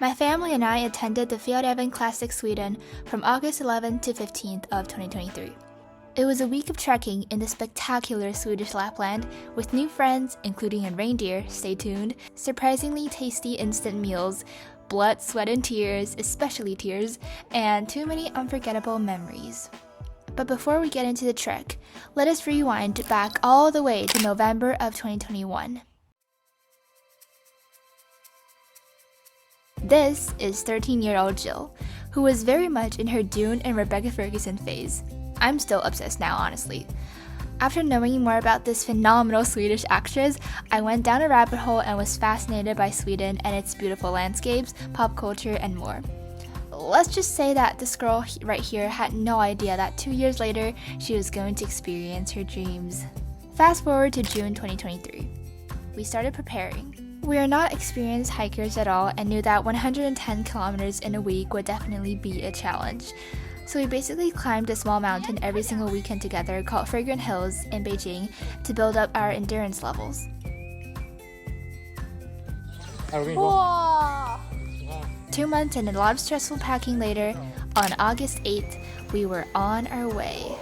My family and I attended the Fjällräven Classic Sweden from August 11th to 15th of 2023. It was a week of trekking in the spectacular Swedish Lapland with new friends, including a reindeer, stay tuned, surprisingly tasty instant meals, blood, sweat, and tears, especially tears, and too many unforgettable memories. But before we get into the trek, let us rewind back all the way to November of 2021. This is 13-year-old Jill, who was very much in her Dune and Rebecca Ferguson phase. I'm still obsessed now, honestly. After knowing more about this phenomenal Swedish actress, I went down a rabbit hole and was fascinated by Sweden and its beautiful landscapes, pop culture, and more. Let's just say that this girl right here had no idea that 2 years later, she was going to experience her dreams. Fast forward to June 2023. We started preparing. We are not experienced hikers at all and knew that 110 kilometers in a week would definitely be a challenge. So we basically climbed a small mountain every single weekend together called Fragrant Hills in Beijing to build up our endurance levels. Whoa. 2 months and a lot of stressful packing later, on August 8th, we were on our way.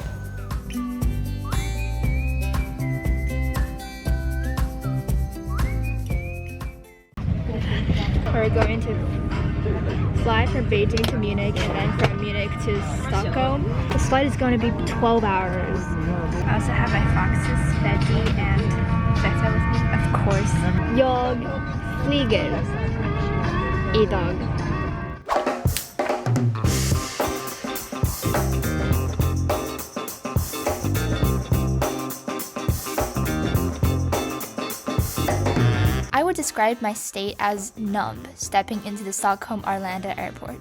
We're going to fly from Beijing to Munich and then from Munich to Stockholm. This flight is going to be 12 hours. I also have my foxes, Betty and Becca with me, of course. Jag flyger idag. I would describe my state as numb stepping into the Stockholm Arlanda airport.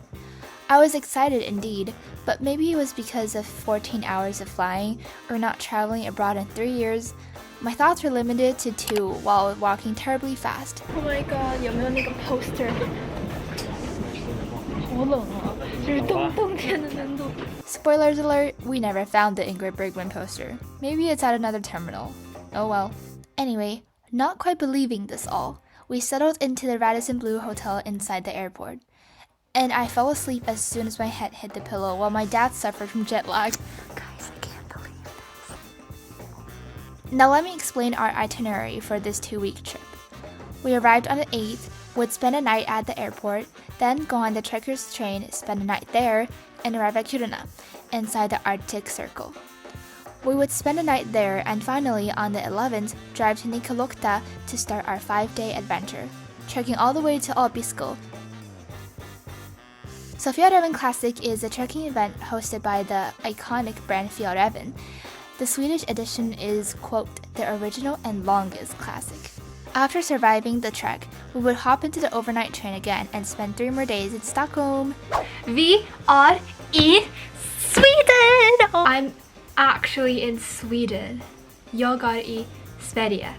I was excited indeed, but maybe it was because of 14 hours of flying or not traveling abroad in 3 years. My thoughts were limited to 2 while walking terribly fast. Oh my god, 有没有那个 poster? 好冷啊，这是冬天的温度。 Spoilers alert, we never found the Ingrid Bergman poster. Maybe it's at another terminal. Oh well. Anyway, not quite believing this all, we settled into the Radisson Blu Hotel inside the airport. And I fell asleep as soon as my head hit the pillow while my dad suffered from jet lag. Guys, I can't believe this. Now let me explain our itinerary for this 2-week trip. We arrived on the 8th, would spend a night at the airport, then go on the Trekkers train, spend a night there, and arrive at Kiruna, inside the Arctic Circle. We would spend a night there and finally on the 11th drive to Nikkaluokta to start our 5-day adventure, trekking all the way to Abisko. So Fjällräven Classic is a trekking event hosted by the iconic brand Fjällräven. The Swedish edition is, quote, the original and longest classic. After surviving the trek, we would hop into the overnight train again and spend 3 more days in Stockholm. Vi är i Sweden! I'm actually in Sweden. Jag är i Sverige.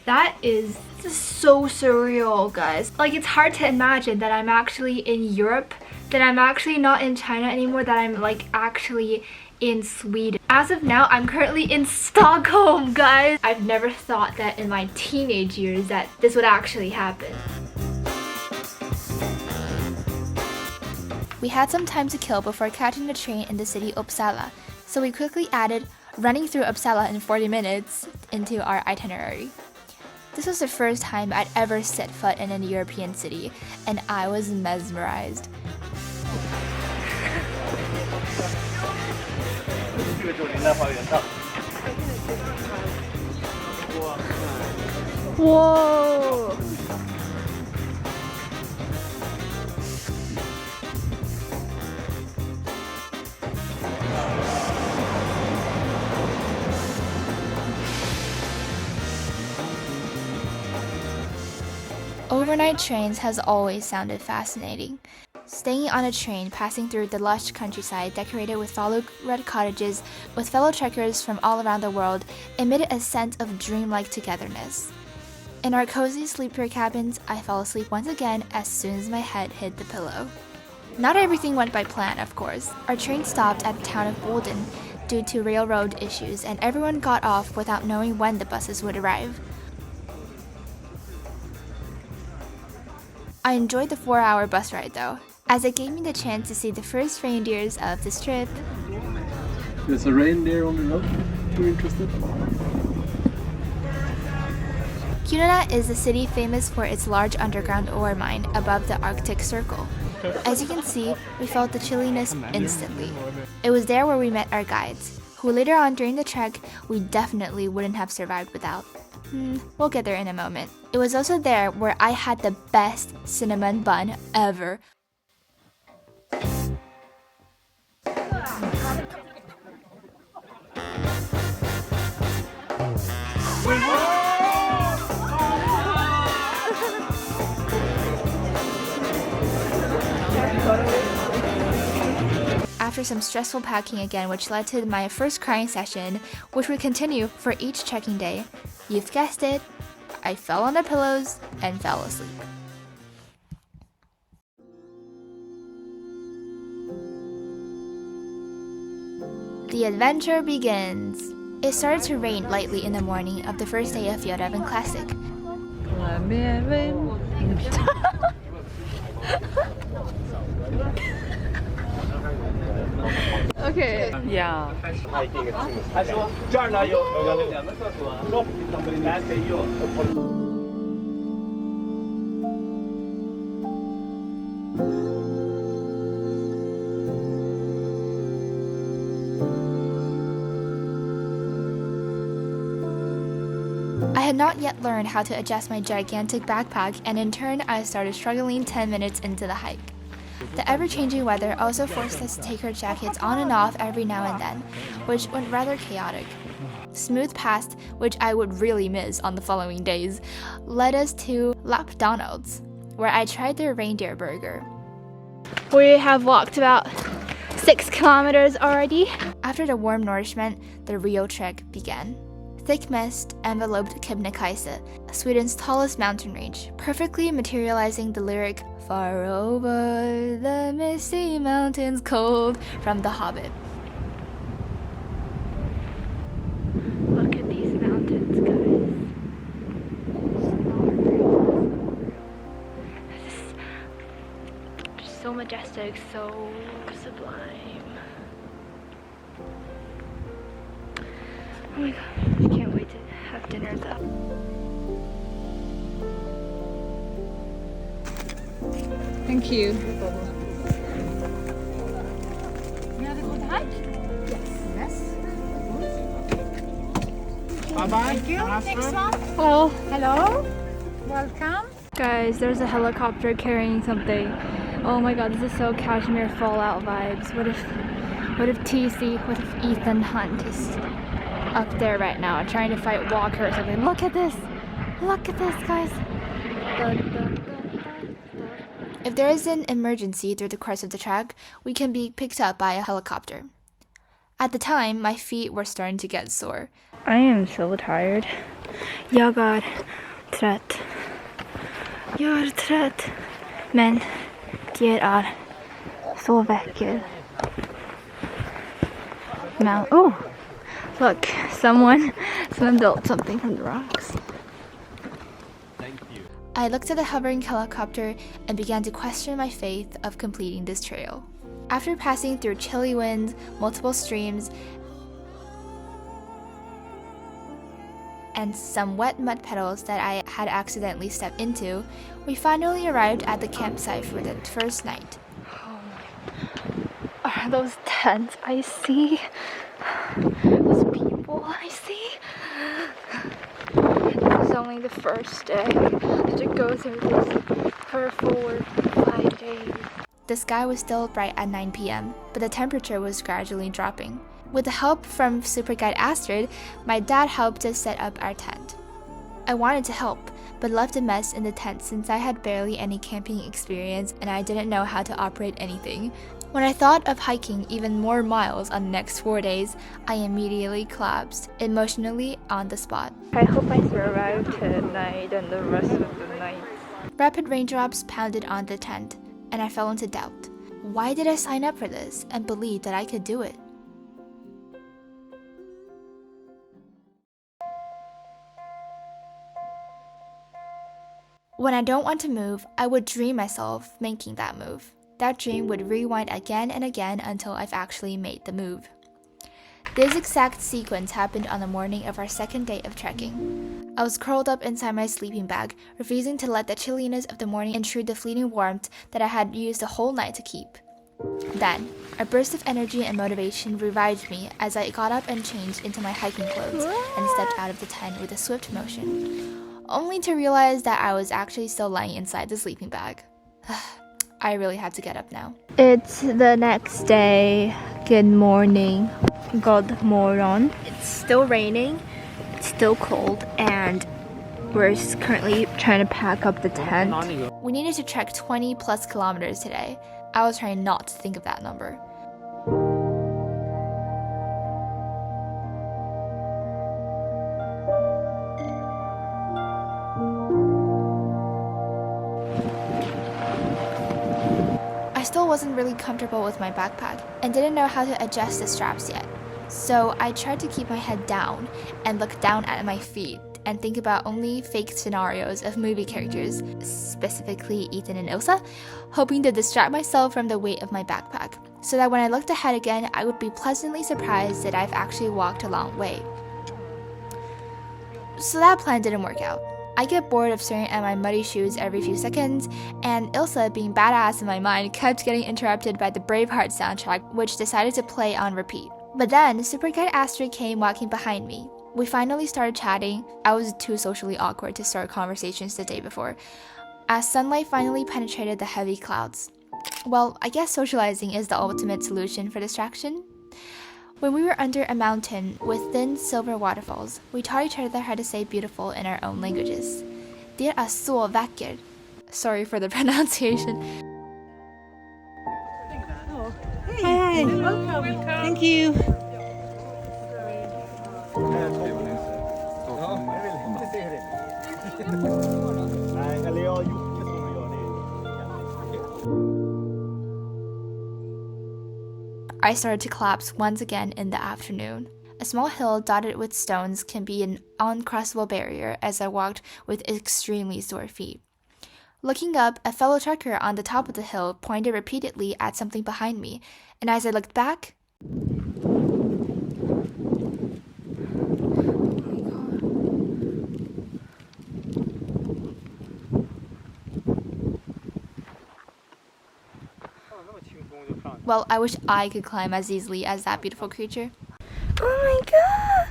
That is so surreal, guys. Like, it's hard to imagine that I'm actually in Europe, that I'm actually not in China anymore, that I'm like actually in Sweden. As of now, I'm currently in Stockholm, guys. I've never thought that in my teenage years that this would actually happen. We had some time to kill before catching the train in the city Uppsala, so we quickly added running through Uppsala in 40 minutes into our itinerary. This was the first time I'd ever set foot in a European city, and I was mesmerized. Whoa! Overnight trains has always sounded fascinating. Staying on a train passing through the lush countryside decorated with fallow red cottages with fellow trekkers from all around the world emitted a sense of dreamlike togetherness. In our cozy sleeper cabins, I fell asleep once again as soon as my head hit the pillow. Not everything went by plan, of course. Our train stopped at the town of Boden due to railroad issues, and everyone got off without knowing when the buses would arrive. I enjoyed the 4-hour bus ride though, as it gave me the chance to see the first reindeers of this trip. There's a reindeer on the road. You're interested? Kiruna is a city famous for its large underground ore mine above the Arctic Circle. As you can see, we felt the chilliness instantly. It was there where we met our guides, who later on during the trek we definitely wouldn't have survived without. We'll get there in a moment. It was also there where I had the best cinnamon bun ever. After some stressful packing again, which led to my first crying session, which would continue for each trekking day, you've guessed it, I fell on the pillows and fell asleep. The adventure begins. It started to rain lightly in the morning of the first day of Fjällräven Classic. Okay. Yeah. I had not yet learned how to adjust my gigantic backpack, and in turn I started struggling 10 minutes into the hike. The ever-changing weather also forced us to take our jackets on and off every now and then, which went rather chaotic. Smooth past, which I would really miss on the following days, led us to Lapdonald's, where I tried their reindeer burger. We have walked about 6 kilometers already. After the warm nourishment, the real trek began. Thick mist enveloped Kebnekaise, Sweden's tallest mountain range, perfectly materializing the lyric "Far over the misty mountains cold" from The Hobbit. Look at these mountains, guys. It's just so majestic, so sublime. Oh my god, I can't wait to have dinner though. Thank you. Thank you. Next one. Hello. Hello. Welcome. Guys, there's a helicopter carrying something. Oh my god, this is so Kashmir Fallout vibes. What if Ethan Hunt is up there right now trying to fight Walker or something? Look at this, guys. If there is an emergency through the course of the trek, we can be picked up by a helicopter. At the time, my feet were starting to get sore. I am so tired. Jag är trött. Men det är så vackert. Oh, look, someone built something from the rocks. I looked at the hovering helicopter and began to question my faith of completing this trail. After passing through chilly winds, multiple streams, and some wet mud puddles that I had accidentally stepped into, we finally arrived at the campsite for the first night. Are those tents I see? Those people I see? It's only the first day to go through this for 4 or 5 days. The sky was still bright at 9 p.m., but the temperature was gradually dropping. With the help from super guide Astrid, my dad helped us set up our tent. I wanted to help, but left a mess in the tent since I had barely any camping experience and I didn't know how to operate anything. When I thought of hiking even more miles on the next 4 days, I immediately collapsed, emotionally on the spot. I hope I survive tonight and the rest of the night. Rapid raindrops pounded on the tent, and I fell into doubt. Why did I sign up for this and believe that I could do it? When I don't want to move, I would dream myself making that move. That dream would rewind again and again until I've actually made the move. This exact sequence happened on the morning of our second day of trekking. I was curled up inside my sleeping bag, refusing to let the chilliness of the morning intrude the fleeting warmth that I had used the whole night to keep. Then, a burst of energy and motivation revived me as I got up and changed into my hiking clothes and stepped out of the tent with a swift motion, only to realize that I was actually still lying inside the sleeping bag. I really had to get up now. It's the next day. Good morning. God morgon. It's still raining. It's still cold, and we're currently trying to pack up the tent. We needed to trek 20 plus kilometers today. I was trying not to think of that number. I still wasn't really comfortable with my backpack and didn't know how to adjust the straps yet. So I tried to keep my head down and look down at my feet and think about only fake scenarios of movie characters, specifically Ethan and Ilsa, hoping to distract myself from the weight of my backpack, so that when I looked ahead again, I would be pleasantly surprised that I've actually walked a long way. So that plan didn't work out. I get bored of staring at my muddy shoes every few seconds, and Ilsa, being badass in my mind, kept getting interrupted by the Braveheart soundtrack, which decided to play on repeat. But then, Super Guide Astrid came walking behind me. We finally started chatting. I was too socially awkward to start conversations the day before, as sunlight finally penetrated the heavy clouds. Well, I guess socializing is the ultimate solution for distraction. When we were under a mountain with thin silver waterfalls, we taught each other how to say beautiful in our own languages. Det är så vackert. Sorry for the pronunciation. Hi. Welcome. Thank you. I started to collapse once again in the afternoon. A small hill dotted with stones can be an uncrossable barrier as I walked with extremely sore feet. Looking up, a fellow trekker on the top of the hill pointed repeatedly at something behind me, and as I looked back, well, I wish I could climb as easily as that beautiful creature. Oh my god!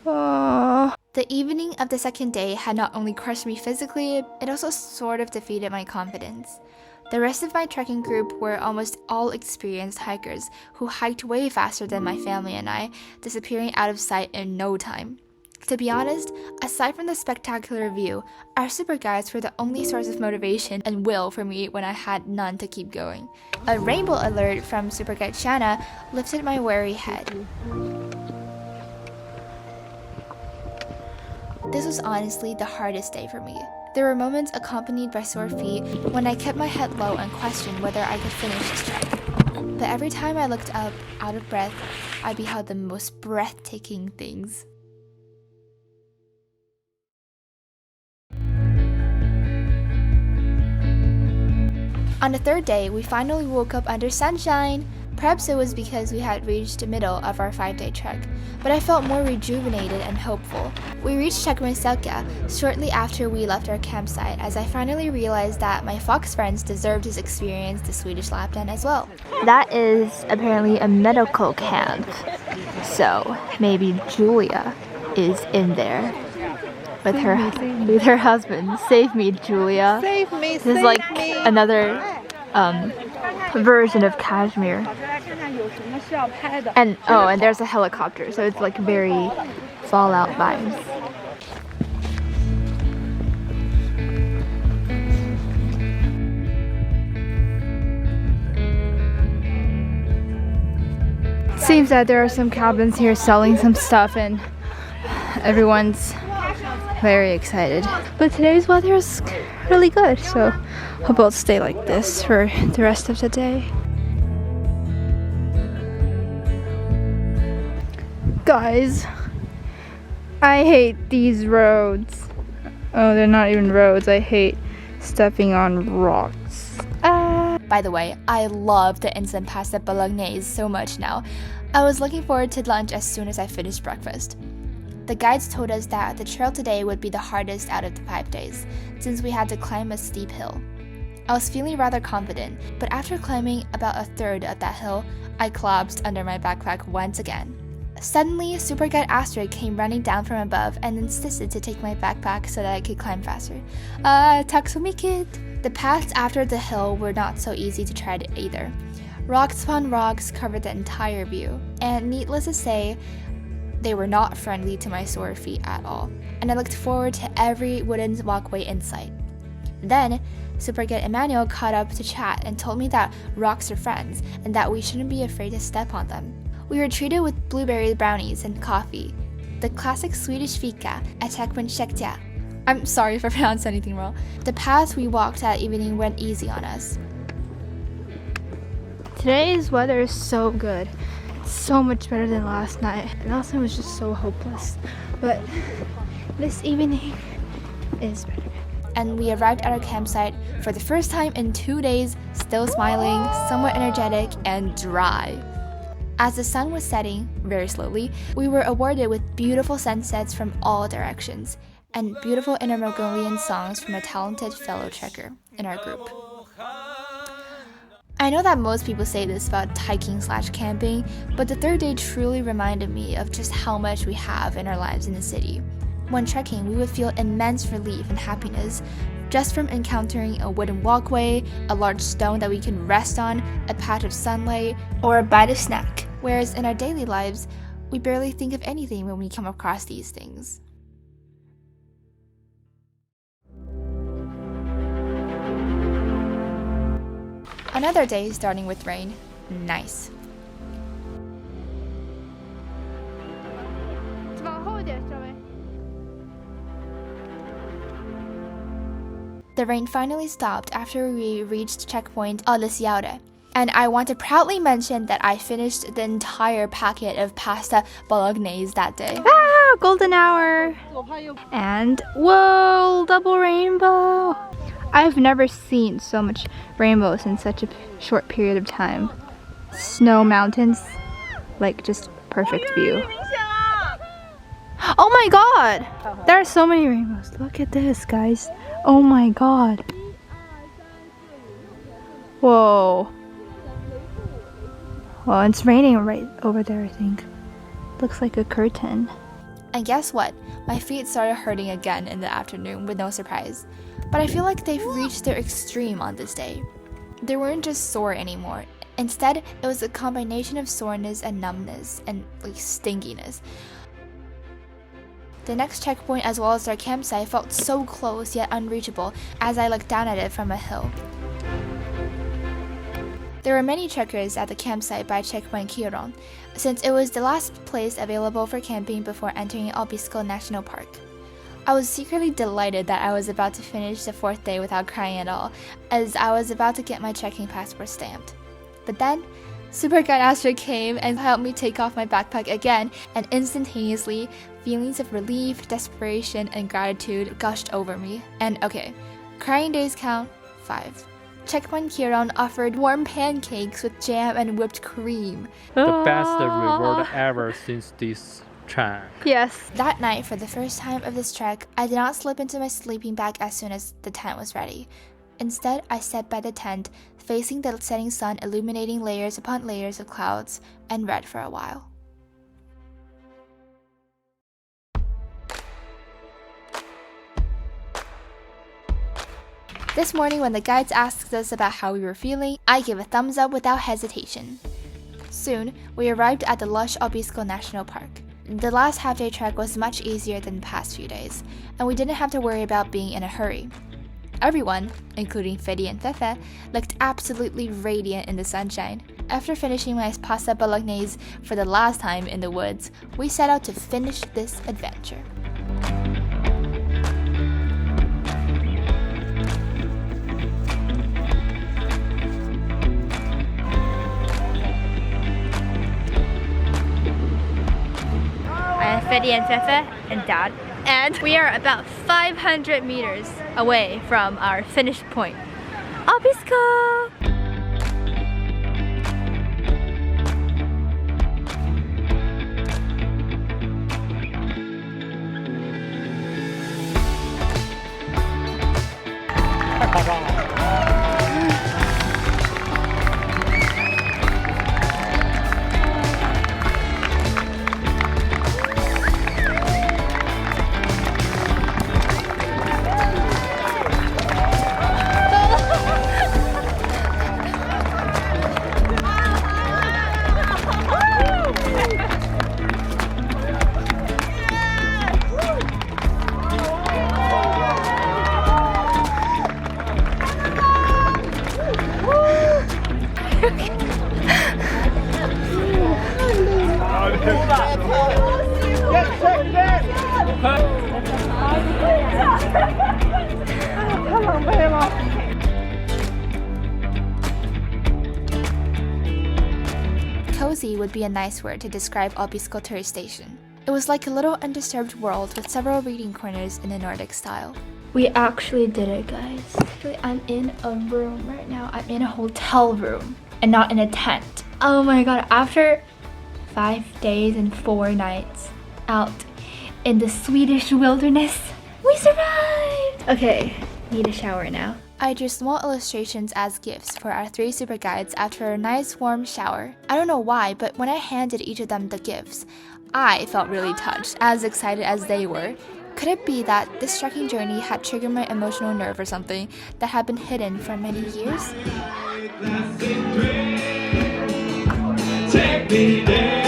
Oh. The evening of the second day had not only crushed me physically, it also sort of defeated my confidence. The rest of my trekking group were almost all experienced hikers who hiked way faster than my family and I, disappearing out of sight in no time. To be honest, aside from the spectacular view, our super guides were the only source of motivation and will for me when I had none to keep going. A rainbow alert from super guide Shanna lifted my weary head. This was honestly the hardest day for me. There were moments accompanied by sore feet when I kept my head low and questioned whether I could finish this trek. But every time I looked up, out of breath, I beheld the most breathtaking things. On the third day, we finally woke up under sunshine. Perhaps it was because we had reached the middle of our 5-day trek, but I felt more rejuvenated and hopeful. We reached Cacoun shortly after we left our campsite, as I finally realized that my fox friends deserved to experience the Swedish Lapland as well. That is apparently a medical camp, so maybe Julia is in there with her husband. Save me, Julia. Save me, This is like another version of Kashmir. And there's a helicopter, so it's like very Fallout vibes. Seems that there are some cabins here selling some stuff, and everyone's very excited. But today's weather is really good, so hope it'll stay like this for the rest of the day. Guys, I hate these roads. Oh, they're not even roads. I hate stepping on rocks. By the way, I love the instant pasta bolognese so much now. I was looking forward to lunch as soon as I finished breakfast. The guides told us that the trail today would be the hardest out of the 5 days, since we had to climb a steep hill. I was feeling rather confident, but after climbing about a third of that hill, I collapsed under my backpack once again. Suddenly, Super Guide Astrid came running down from above and insisted to take my backpack so that I could climb faster. Tack så mycket! The paths after the hill were not so easy to tread either. Rocks upon rocks covered the entire view, and needless to say, they were not friendly to my sore feet at all, and I looked forward to every wooden walkway in sight. Then, Super Guide Emmanuel caught up to chat and told me that rocks are friends and that we shouldn't be afraid to step on them. We were treated with blueberry brownies and coffee, the classic Swedish fika at checkpoint Käktia. I'm sorry if I pronounced anything wrong. The paths we walked that evening went easy on us. Today's weather is so good. It's so much better than last night. Last night was just so hopeless. But this evening is better. And we arrived at our campsite for the first time in 2 days, still smiling, somewhat energetic, and dry. As the sun was setting, very slowly, we were awarded with beautiful sunsets from all directions, and beautiful inner Mongolian songs from a talented fellow trekker in our group. I know that most people say this about hiking/camping, but the third day truly reminded me of just how much we have in our lives in the city. When trekking, we would feel immense relief and happiness just from encountering a wooden walkway, a large stone that we can rest on, a patch of sunlight, or a bite of snack. Whereas in our daily lives, we barely think of anything when we come across these things. Another day starting with rain. Nice. The rain finally stopped after we reached checkpoint Alesjaure, and I want to proudly mention that I finished the entire packet of pasta bolognese that day. Ah, golden hour! And whoa, double rainbow! I've never seen so much rainbows in such a short period of time. Snow mountains, like just perfect view. Oh my god! There are so many rainbows. Look at this, guys. Oh my god. Whoa. Well, it's raining right over there, I think. Looks like a curtain. And guess what? My feet started hurting again in the afternoon with no surprise. But I feel like they've reached their extreme on this day. They weren't just sore anymore. Instead, it was a combination of soreness and numbness and like stinginess. The next checkpoint as well as our campsite felt so close yet unreachable as I looked down at it from a hill. There were many trekkers at the campsite by checkpoint Cacoun, since it was the last place available for camping before entering Abisko National Park. I was secretly delighted that I was about to finish the 4th day without crying at all, as I was about to get my trekking passport stamped. But then, Super Guide Astrid came and helped me take off my backpack again, and instantaneously, feelings of relief, desperation, and gratitude gushed over me. And okay, crying days count 5. Checkpoint Cacoun offered warm pancakes with jam and whipped cream. The best reward ever since this trek. Yes. That night, for the first time of this trek, I did not slip into my sleeping bag as soon as the tent was ready. Instead, I sat by the tent, facing the setting sun illuminating layers upon layers of clouds, and read for a while. This morning, when the guides asked us about how we were feeling, I gave a thumbs up without hesitation. Soon, we arrived at the lush Abisko National Park. The last half-day trek was much easier than the past few days, and we didn't have to worry about being in a hurry. Everyone, including Fedi and Fefe, looked absolutely radiant in the sunshine. After finishing my pasta bolognese for the last time in the woods, we set out to finish this adventure. Freddy and Fefe and Dad. And we are about 500 meters away from our finish point. Abisko! Cozy would be a nice word to describe Abisko tourist station. It was like a little undisturbed world with several reading corners in a Nordic style. We actually did it, guys. Actually, I'm in a room right now. I'm in a hotel room and not in a tent. Oh my god, after 5 days and 4 nights out in the Swedish wilderness, we survived! Okay, need a shower now. I drew small illustrations as gifts for our 3 super guides after a nice warm shower. I don't know why, but when I handed each of them the gifts, I felt really touched, as excited as they were. Could it be that this trekking journey had triggered my emotional nerve or something that had been hidden for many years? Take me there.